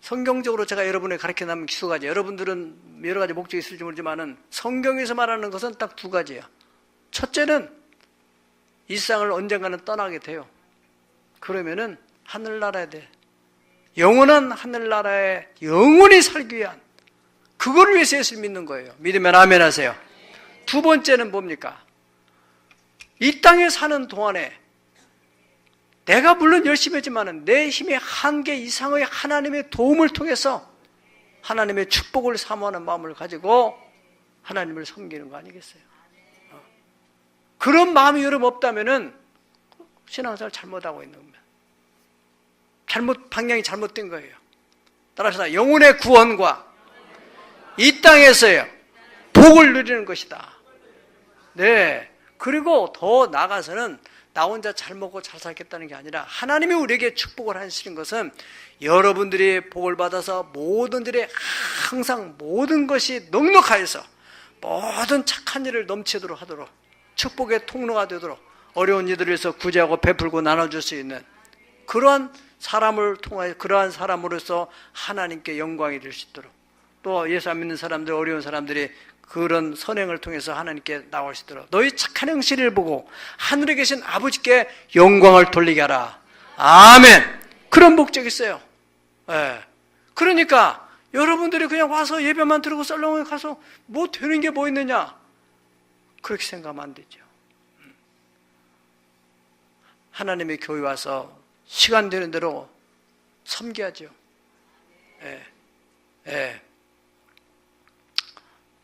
성경적으로 제가 여러분에게 가르쳐놓은 두 가지. 여러분들은 여러 가지 목적이 있을지 모르지만은 성경에서 말하는 것은 딱 두 가지예요. 첫째는 이 세상을 언젠가는 떠나게 돼요. 그러면은 하늘나라에 돼. 영원한 하늘나라에 영원히 살기 위한, 그거를 위해서 예수를 믿는 거예요. 믿으면 아멘 하세요. 두 번째는 뭡니까? 이 땅에 사는 동안에 내가 물론 열심히 했지만 내 힘의 한계 이상의 하나님의 도움을 통해서 하나님의 축복을 사모하는 마음을 가지고 하나님을 섬기는 거 아니겠어요? 그런 마음이 여러분 없다면은 신앙생활 잘못하고 있는 겁니다. 방향이 잘못된 거예요. 따라서 영혼의 구원과 이 땅에서요 복을 누리는 것이다. 네, 그리고 더 나아가서는 나 혼자 잘 먹고 잘 살겠다는 게 아니라 하나님이 우리에게 축복을 하시는 것은 여러분들이 복을 받아서 모든 일에 항상 모든 것이 넉넉하여서 모든 착한 일을 넘치도록 하도록 축복의 통로가 되도록 어려운 이들을 위해서 구제하고 베풀고 나눠줄 수 있는 그러한 사람을 통하여 그러한 사람으로서 하나님께 영광이 될 수 있도록 또 예수 안 믿는 사람들 어려운 사람들이 그런 선행을 통해서 하나님께 나올 수 있도록 너희 착한 행실을 보고 하늘에 계신 아버지께 영광을 돌리게 하라. 아멘. 그런 목적이 있어요. 예. 그러니까 여러분들이 그냥 와서 예배만 드리고 썰렁하게 가서 뭐 되는 게 뭐 있느냐 그렇게 생각하면 안 되죠. 하나님의 교회 와서 시간 되는 대로 섬겨야죠. 예. 예.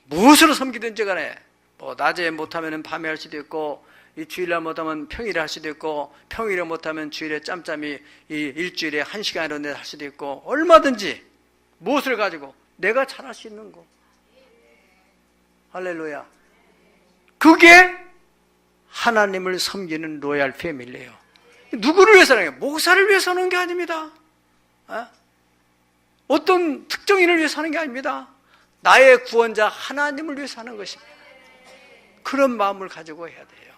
무엇으로 섬기든지 간에 뭐 낮에 못하면 밤에 할 수도 있고 이 주일날 못하면 평일에 할 수도 있고 평일에 못하면 주일에 짬짬이 이 일주일에 1시간으로 내 할 수도 있고 얼마든지 무엇을 가지고 내가 잘할 수 있는 거. 할렐루야. 그게 하나님을 섬기는 로얄 패밀리예요. 누구를 위해서 하는 게 목사를 위해서 하는 게 아닙니다. 어떤 특정인을 위해서 하는 게 아닙니다. 나의 구원자 하나님을 위해서 하는 것입니다. 그런 마음을 가지고 해야 돼요.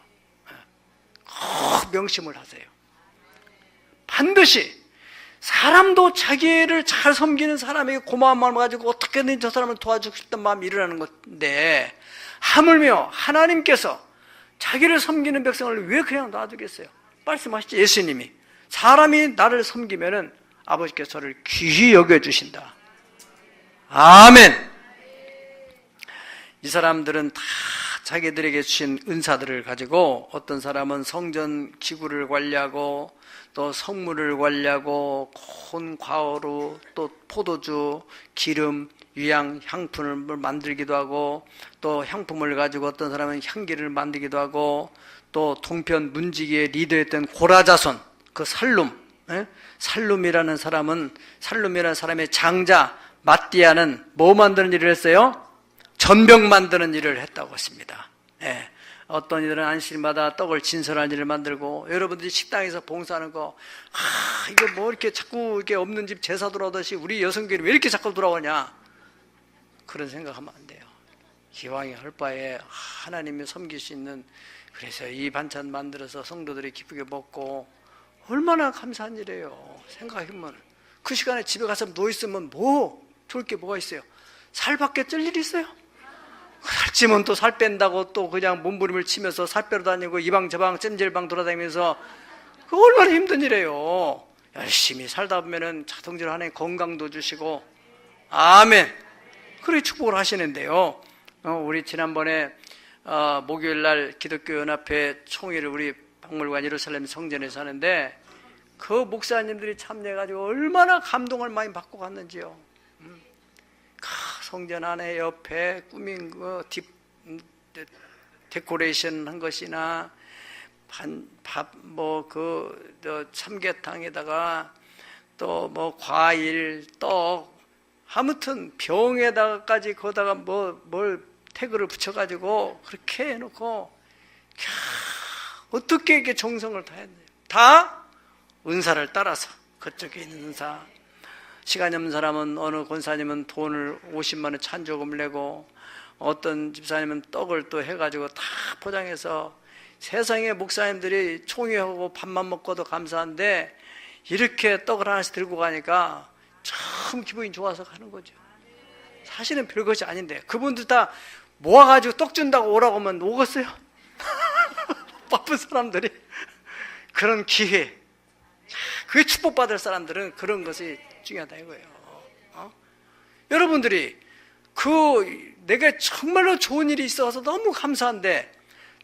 꼭 명심을 하세요. 반드시 사람도 자기를 잘 섬기는 사람에게 고마운 마음을 가지고 어떻게든 저 사람을 도와주고 싶다는 마음이 일어나는 건데 하물며 하나님께서 자기를 섬기는 백성을 왜 그냥 놔두겠어요? 말씀하시죠. 예수님이 사람이 나를 섬기면은 아버지께서 저를 귀히 여겨주신다. 아멘. 이 사람들은 다 자기들에게 주신 은사들을 가지고 어떤 사람은 성전 기구를 관리하고 또 성물을 관리하고 콘 과어로 또 포도주, 기름, 유향, 향품을 만들기도 하고 또 향품을 가지고 어떤 사람은 향기를 만들기도 하고 또 동편 문지기의 리더였던 고라자손 그 살룸이라는 사람의 장자 마띠아는 뭐 만드는 일을 했어요? 전병 만드는 일을 했다고 했습니다. 예. 어떤 이들은 안식일마다 떡을 진설하는 일을 만들고 여러분들이 식당에서 봉사하는 거 이거 뭐 이렇게 자꾸 이렇게 없는 집 제사 돌아오듯이 우리 여성교회는 왜 이렇게 자꾸 돌아오냐 그런 생각하면 안 돼요. 기왕에 할 바에 하나님이 섬길 수 있는 그래서 이 반찬 만들어서 성도들이 기쁘게 먹고 얼마나 감사한 일이에요. 생각해보면 그 시간에 집에 가서 누워있으면 뭐 좋을 게 뭐가 있어요? 살밖에 찔 일이 있어요? 살찌면 또 살 뺀다고 또 그냥 몸부림을 치면서 살 빼러 다니고 이방 저방 찜질방 돌아다니면서 그 얼마나 힘든 일이에요. 열심히 살다 보면은 자동적으로 하나님 건강도 주시고 아멘. 그렇게 축복을 하시는데요. 우리 지난번에 목요일날 기독교연합회 총회를 우리 박물관 예루살렘 성전에서 하는데 그 목사님들이 참여해가지고 얼마나 감동을 많이 받고 갔는지요. 성전 안에 옆에 꾸민 거 데코레이션 한 것이나 참깨탕에다가 또 뭐 과일, 떡, 아무튼 병에다가까지 거다가 뭘 태그를 붙여가지고 그렇게 해놓고 어떻게 이렇게 정성을 다했나요? 다 은사를 따라서 그쪽에 있는 은사. 시간이 없는 사람은 어느 권사님은 돈을 50만 원 찬조금을 내고 어떤 집사님은 떡을 또 해가지고 다 포장해서 세상에 목사님들이 총회하고 밥만 먹고도 감사한데 이렇게 떡을 하나씩 들고 가니까 참 기분이 좋아서 가는 거죠. 사실은 별것이 아닌데 그분들 다 모아가지고 떡 준다고 오라고 하면 오겠어요? 바쁜 사람들이 그런 기회 그게 축복받을 사람들은 그런 것이 중요하다 이거예요. 여러분들이 내가 정말로 좋은 일이 있어서 너무 감사한데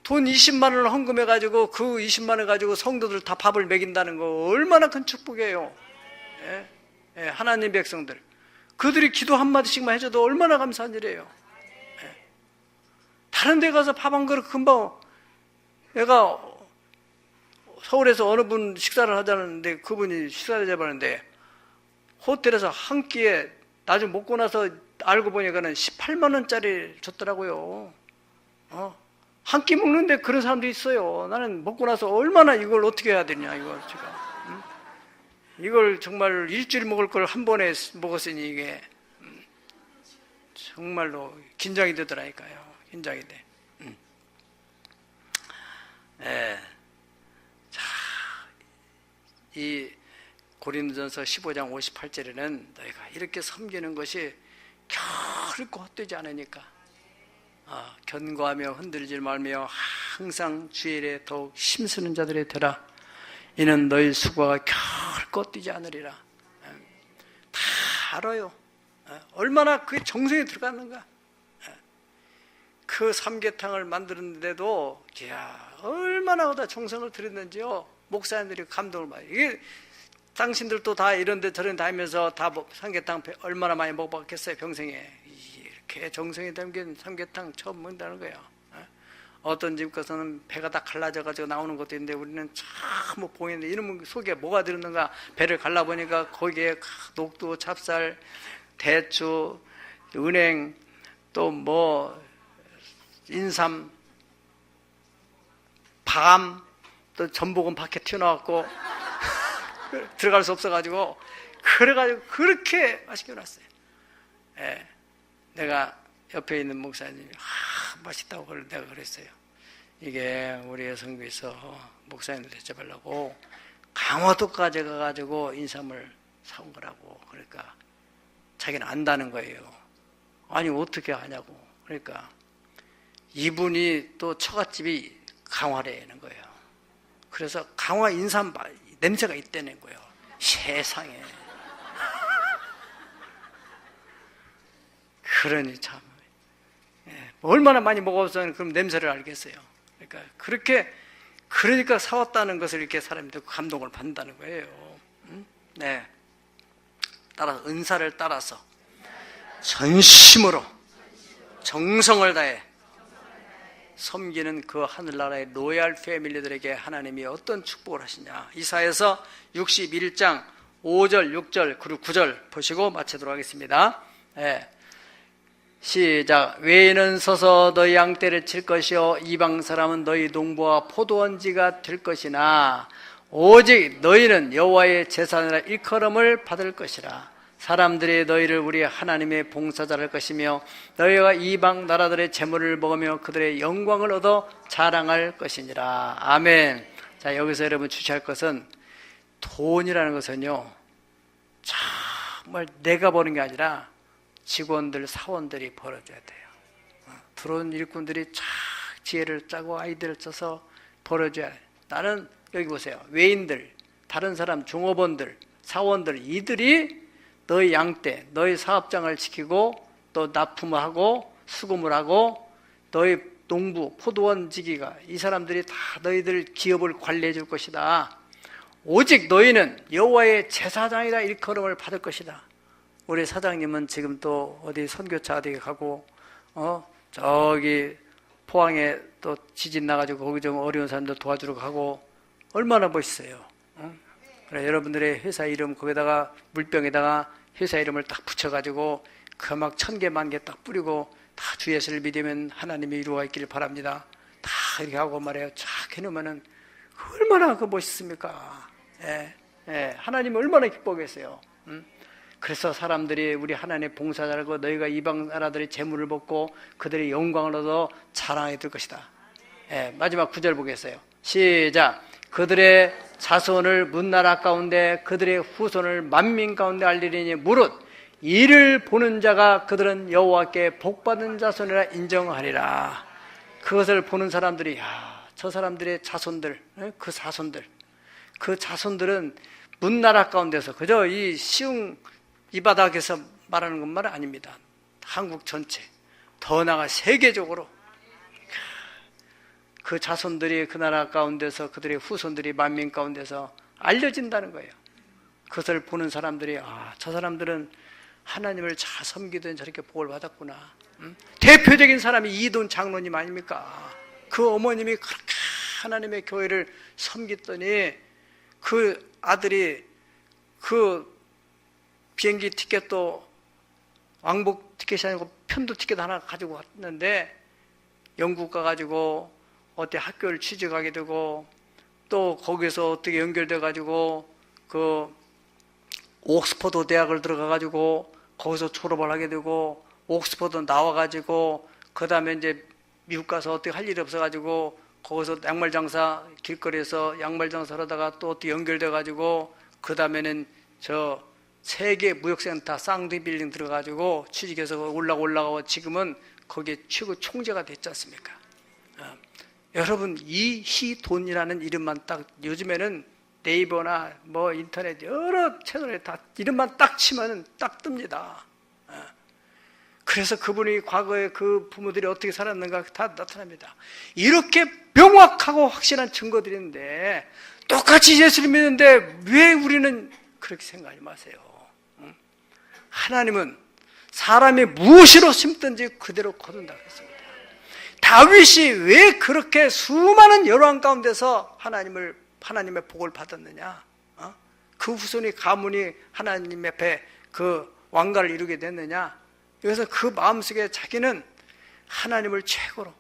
돈 20만 원을 헌금해가지고 그 20만 원 가지고 성도들 다 밥을 먹인다는 거 얼마나 큰 축복이에요. 예? 예, 하나님 백성들 그들이 기도 한마디씩만 해줘도 얼마나 감사한 일이에요. 예. 다른 데 가서 밥 한 그릇 금방 내가 서울에서 어느 분 식사를 하자는데 그분이 식사를 해봤는데 호텔에서 한 끼에 나중에 먹고 나서 알고 보니까는 18만 원짜리 줬더라고요. 한 끼 먹는데 그런 사람도 있어요. 나는 먹고 나서 얼마나 이걸 어떻게 해야 되냐, 이거 제가. 이걸 정말 일주일 먹을 걸 한 번에 먹었으니 이게 정말로 긴장이 되더라니까요. 긴장이 돼. 예. 자, 이 고린도전서 15장 58절에는 너희가 이렇게 섬기는 것이 결코 헛되지 않으니까 견고하며 흔들리지 말며 항상 주의 일에 더욱 힘쓰는 자들이 되라. 이는 너희 수고가 결코 헛되지 않으리라. 다 알아요. 얼마나 그게 정성이 들어갔는가. 그 삼계탕을 만드는데도 얼마나 다 정성을 들였는지요. 목사님들이 감동을 많이. 이게 당신들도 다 이런데 저런데 다니면서 다 삼계탕 얼마나 많이 먹어봤겠어요, 평생에. 이렇게 정성이 담긴 삼계탕 처음 먹는다는 거예요. 어떤 집 가서는 배가 다 갈라져가지고 나오는 것도 있는데 우리는 참 보이는데 이놈 속에 뭐가 들었는가. 배를 갈라보니까 거기에 녹두, 찹쌀, 대추, 은행, 또 인삼, 밤, 또 전복은 밖에 튀어나왔고 들어갈 수 없어가지고 그래가지고 그렇게 맛있게 놨어요. 예, 내가 옆에 있는 목사님이 맛있다고 내가 그랬어요. 이게 우리 여성교에서 목사님들 대접하려고 강화도까지 가가지고 인삼을 사온 거라고. 그러니까 자기는 안다는 거예요. 아니 어떻게 아냐고. 그러니까 이분이 또 처갓집이 강화래는 거예요. 그래서 강화 인삼 냄새가 있다는 거예요. 세상에. 그러니 참 얼마나 많이 먹어서 그럼 냄새를 알겠어요. 그러니까 그러니까 사왔다는 것을 이렇게 사람들이 감동을 받는다는 거예요. 네. 따라서 은사를 따라서 전심으로 정성을 다해 섬기는 그 하늘나라의 로얄 패밀리들에게 하나님이 어떤 축복을 하시냐. 이사야서 61장 5절, 6절, 그리고 9절 보시고 마치도록 하겠습니다. 네. 시작. 외인은 서서 너희 양떼를 칠 것이요 이방 사람은 너희 농부와 포도원지가 될 것이나 오직 너희는 여호와의 제사장이라 일컬음을 받을 것이라. 사람들이 너희를 우리 하나님의 봉사자를 할 것이며 너희가 이방 나라들의 재물을 먹으며 그들의 영광을 얻어 자랑할 것이니라. 아멘. 자, 여기서 여러분 주시할 것은 돈이라는 것은요 정말 내가 버는 게 아니라 직원들, 사원들이 벌어줘야 돼요. 들어온 일꾼들이 쫙 지혜를 짜고 아이디어를 써서 벌어줘야 돼요. 나는 여기 보세요. 외인들, 다른 사람, 종업원들, 사원들, 이들이 너희 양떼, 너희 사업장을 지키고 또 납품을 하고 수금을 하고 너희 농부, 포도원 지기가 이 사람들이 다 너희들 기업을 관리해 줄 것이다. 오직 너희는 여호와의 제사장이라 일컬음을 받을 것이다. 우리 사장님은 지금 또 어디 선교차 어디 가고 저기 포항에 또 지진 나가지고 거기 좀 어려운 사람들 도와주러 가고 얼마나 멋있어요. 그래, 여러분들의 회사 이름 거기다가 물병에다가 회사 이름을 딱 붙여가지고 그 막 1000개, 10,000개 딱 뿌리고 다 주 예수를 믿으면 하나님이 이루어 있기를 바랍니다. 다 이렇게 하고 말해요. 쫙 해놓으면은 얼마나 그 멋있습니까? 하나님이 얼마나 기뻐하겠어요. 그래서 사람들이 우리 하나님의 봉사자라고 너희가 이방 나라들의 재물을 먹고 그들의 영광을 얻어 자랑해 줄 것이다. 마지막 9절 보겠어요. 시작. 그들의 자손을 문나라 가운데 그들의 후손을 만민 가운데 알리리니 무릇 이를 보는 자가 그들은 여호와께 복받은 자손이라 인정하리라. 그것을 보는 사람들이 저 사람들의 자손들, 그 자손들은 문나라 가운데서 그저 이 쉬운 이 바닥에서 말하는 것만 아닙니다. 한국 전체, 더 나아가 세계적으로 그 자손들이 그 나라 가운데서 그들의 후손들이 만민 가운데서 알려진다는 거예요. 그것을 보는 사람들이 저 사람들은 하나님을 잘 섬기던 저렇게 복을 받았구나. 대표적인 사람이 이돈 장로님 아닙니까? 그 어머님이 그렇게 하나님의 교회를 섬겼더니 그 아들이 그 비행기 티켓도 왕복 티켓이 아니고 편도 티켓 하나 가지고 왔는데 영국 가가지고 어디 학교를 취직하게 되고 또 거기서 어떻게 연결돼 가지고 그 옥스퍼드 대학을 들어가 가지고 거기서 졸업을 하게 되고 옥스퍼드 나와 가지고 그 다음에 이제 미국 가서 어떻게 할 일이 없어 가지고 거기서 양말 장사 길거리에서 양말 장사를 하다가 또 어떻게 연결돼 가지고 그 다음에는 저 세계 무역센터 쌍둥이 빌딩 들어가지고 취직해서 올라가고 지금은 거기에 최고 총재가 됐지 않습니까? 여러분 이희돈이라는 이름만 딱 요즘에는 네이버나 뭐 인터넷 여러 채널에 다 이름만 딱 치면은 딱 뜹니다. 그래서 그분이 과거에 그 부모들이 어떻게 살았는가 다 나타납니다. 이렇게 명확하고 확실한 증거들이 있는데 똑같이 예수를 믿는데 왜 우리는 그렇게 생각하지 마세요. 하나님은 사람이 무엇으로 심든지 그대로 거둔다고 했습니다. 다윗이 왜 그렇게 수많은 여러한 가운데서 하나님의 복을 받았느냐? 그 후손이 가문이 하나님 앞에 그 왕가를 이루게 됐느냐? 그래서 그 마음속에 자기는 하나님을 최고로,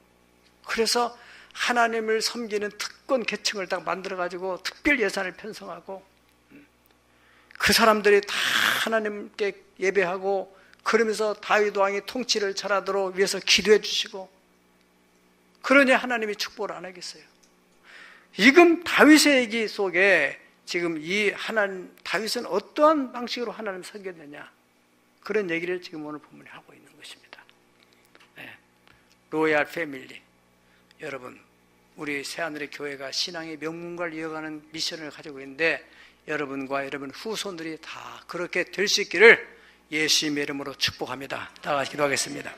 그래서 하나님을 섬기는 특권 계층을 딱 만들어가지고 특별 예산을 편성하고 그 사람들이 다 하나님께 예배하고 그러면서 다윗 왕이 통치를 잘하도록 위해서 기도해 주시고, 그러니 하나님이 축복을 안 하겠어요? 지금 다윗의 얘기 속에 지금 다윗은 어떠한 방식으로 하나님을 섬겼느냐, 그런 얘기를 지금 오늘 본문에 하고 있는 것입니다. 로얄 패밀리, 여러분 우리 새하늘의 교회가 신앙의 명문가를 이어가는 미션을 가지고 있는데 여러분과 여러분 후손들이 다 그렇게 될 수 있기를 예수님의 이름으로 축복합니다. 다 같이 기도하겠습니다.